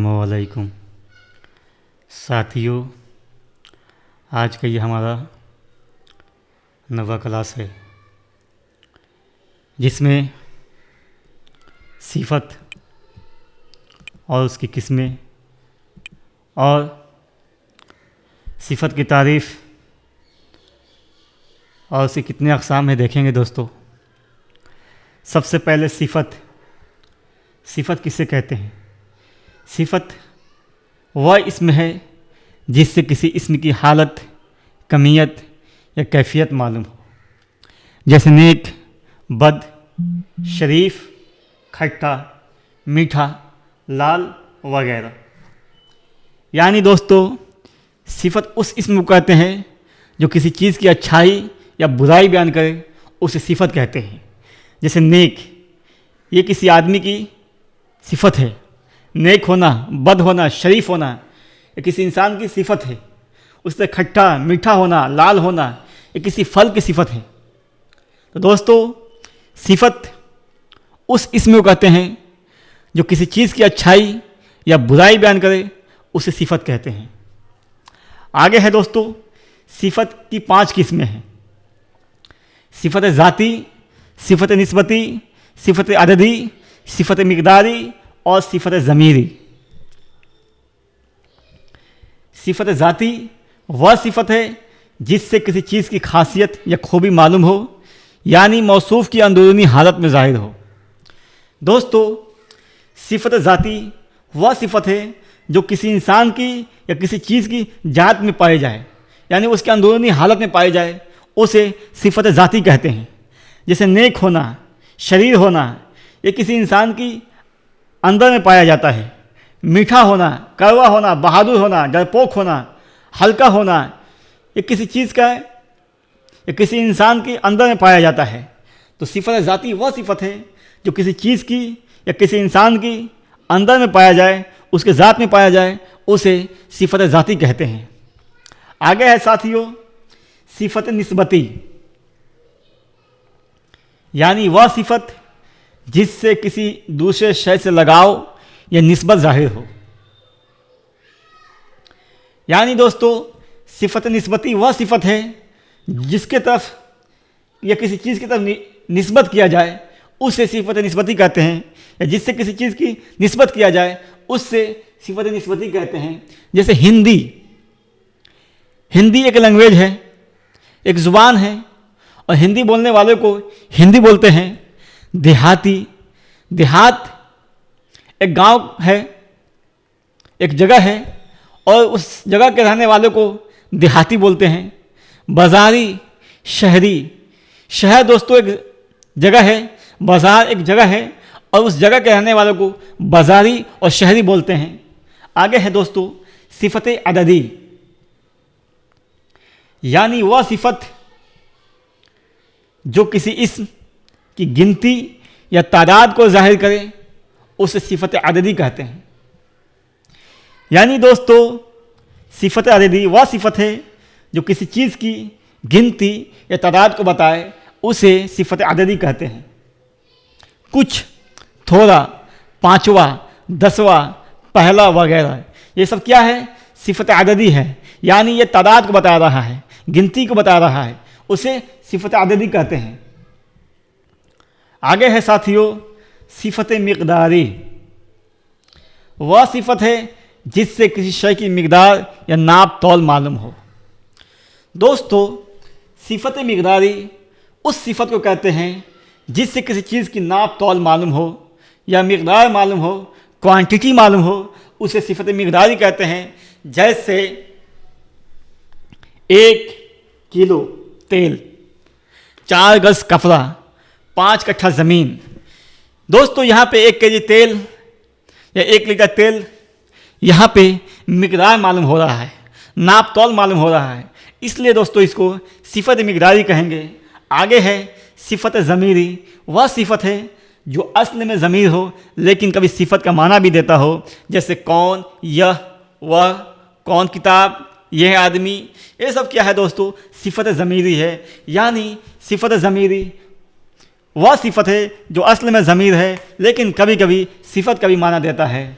अस्सलामुअलैकुम साथियों, आज का ये हमारा नवा क्लास है जिसमें सिफत और उसकी किस्में और सिफत की तारीफ़ और उसके कितने अक़साम है देखेंगे दोस्तों। सबसे पहले सिफत किसे कहते हैं? सिफत वह इसम है जिससे किसी इसम की हालत, कमियत या कैफियत मालूम हो, जैसे नेक, बद, शरीफ, खट्टा, मीठा, लाल वगैरह। यानी दोस्तों, सिफत उस इसम को कहते हैं जो किसी चीज़ की अच्छाई या बुराई बयान करे, उसे सिफत कहते हैं। जैसे नेक, ये किसी आदमी की सिफत है। नेक होना, बद होना, शरीफ होना, ये किसी इंसान की सिफत है। उससे खट्टा, मीठा होना, लाल होना, ये किसी फल की सिफत है। तो दोस्तों, सिफत उस इसम को कहते हैं जो किसी चीज़ की अच्छाई या बुराई बयान करे, उसे सिफत कहते हैं। आगे है दोस्तों, सिफत की 5 किस्में हैं। सिफत ज़ाती, सिफत निस्बती, सिफत अददी, सिफत मिक़दारी और सिफत ज़मीरी। सिफत ज़ाती वह सिफत है जिससे किसी चीज़ की खासियत या खूबी मालूम हो, यानी मौसूफ़ की अंदरूनी हालत में ज़ाहिर हो। दोस्तों, सिफत ज़ाती वह सिफत है जो किसी इंसान की या किसी चीज़ की जात में पाई जाए, यानी उसके अंदरूनी हालत में पाई जाए, उसे सिफत ज़ाती कहते हैं। जैसे नेक होना, शरीर होना, ये किसी इंसान की अंदर में पाया जाता है। मीठा होना, कड़वा होना, बहादुर होना, डरपोक होना, हल्का होना, ये किसी चीज़ का या किसी इंसान के अंदर में पाया जाता है। तो सिफत ज़ाती वह सिफत है जो किसी चीज़ की या किसी इंसान की अंदर में पाया जाए, उसके ज़ात में पाया जाए, उसे सिफत ज़ाती कहते हैं। आगे है साथियों, सिफत निस्बती, यानी वह सिफत जिससे किसी दूसरे शय से लगाव या निस्बत ज़ाहिर हो। यानी दोस्तों, सिफत निस्बती वह सिफत है जिसके तरफ या किसी चीज़ की तरफ निस्बत किया जाए, उससे सिफत निस्बती कहते हैं। या जिससे किसी चीज़ की निस्बत किया जाए, उससे सिफत निस्बती कहते हैं। जैसे हिंदी एक लैंग्वेज है, एक ज़ुबान है, और हिंदी बोलने वालों को हिंदी बोलते हैं। देहात एक गांव है, एक जगह है, और उस जगह के रहने वालों को देहाती बोलते हैं। बाज़ारी, शहर दोस्तों एक जगह है, बाज़ार एक जगह है, और उस जगह के रहने वालों को बाज़ारी और शहरी बोलते हैं। आगे है दोस्तों, सिफत अददी, यानी वह सिफत जो किसी इसम की गिनती या तादाद को जाहिर करे, उसे सिफत अददी कहते हैं। यानी दोस्तों, सिफत अददी वह सिफत है जो किसी चीज़ की गिनती या तादाद को बताए, उसे सिफत अददी कहते हैं। कुछ, थोड़ा, पाँचवा, 10वां, पहला वगैरह, ये सब क्या है? सिफत अददी है। यानी ये तादाद को बता रहा है, गिनती को बता रहा है, उसे सिफत अददी कहते हैं। आगे है साथियों, सिफत मिक़दारी, वह सिफत है जिससे किसी शय की मिक़दार या नाप तौल मालूम हो। दोस्तों, सिफत मिक़दारी उस सिफत को कहते हैं जिससे किसी चीज़ की नाप तौल मालूम हो या मिक़दार मालूम हो, क्वांटिटी मालूम हो, उसे सिफत मिक़दारी कहते हैं। जैसे 1 किलो तेल, 4 गज कपड़ा, 5 कट्ठा ज़मीन। दोस्तों, यहाँ पे 1 केजी तेल या 1 लीटर तेल, यहाँ पे मिक़दार मालूम हो रहा है, नाप तौल मालूम हो रहा है, इसलिए दोस्तों इसको सिफत मिक़दारी कहेंगे। आगे है सिफत ज़मीरी, वह सिफत है जो असल में ज़मीर हो लेकिन कभी सिफत का माना भी देता हो। जैसे कौन, यह, वह, कौन किताब, यह आदमी, ये सब क्या है दोस्तों? सिफत ज़मीरी है। यानी सिफत ज़मीरी वह सिफत है जो असल में ज़मीर है लेकिन कभी कभी सिफत का भी माना देता है।